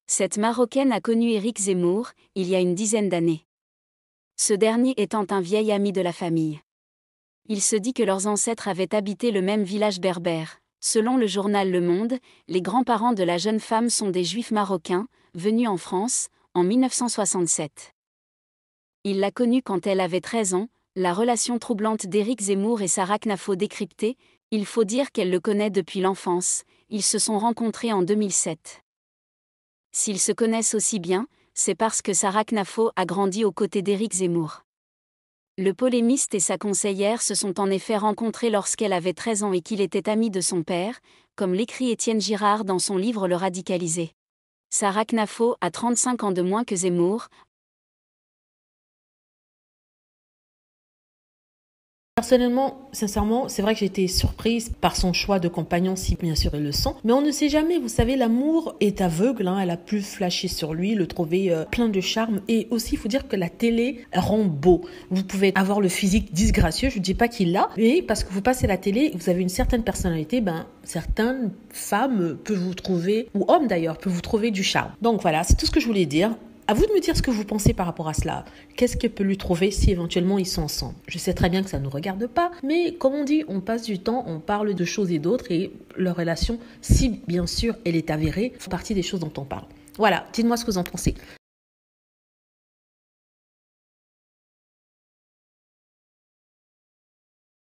Cette Marocaine a connu Éric Zemmour, il y a une dizaine d'années. Ce dernier étant un vieil ami de la famille. Il se dit que leurs ancêtres avaient habité le même village berbère. Selon le journal Le Monde, les grands-parents de la jeune femme sont des juifs marocains, venus en France, en 1967. Il l'a connue quand elle avait 13 ans, la relation troublante d'Éric Zemmour et Sarah Knafo décryptée, il faut dire qu'elle le connaît depuis l'enfance, ils se sont rencontrés en 2007. S'ils se connaissent aussi bien, c'est parce que Sarah Knafo a grandi aux côtés d'Éric Zemmour. Le polémiste et sa conseillère se sont en effet rencontrés lorsqu'elle avait 13 ans et qu'il était ami de son père, comme l'écrit Étienne Girard dans son livre Le Radicalisé. Sarah Knafo a 35 ans de moins que Zemmour. Personnellement, sincèrement, c'est vrai que j'ai été surprise par son choix de compagnon, si bien sûr il le sent. Mais on ne sait jamais, vous savez, l'amour est aveugle, hein, elle a pu flasher sur lui, le trouver plein de charme. Et aussi, il faut dire que la télé rend beau. Vous pouvez avoir le physique disgracieux, je ne dis pas qu'il l'a, mais parce que vous passez la télé, vous avez une certaine personnalité, certaines femmes peuvent vous trouver, ou hommes d'ailleurs, peuvent vous trouver du charme. Donc voilà, c'est tout ce que je voulais dire. À vous de me dire ce que vous pensez par rapport à cela. Qu'est-ce qu'elle peut lui trouver si éventuellement ils sont ensemble? Je sais très bien que ça ne nous regarde pas, mais comme on dit, on passe du temps, on parle de choses et d'autres, et leur relation, si bien sûr elle est avérée, fait partie des choses dont on parle. Voilà, dites-moi ce que vous en pensez.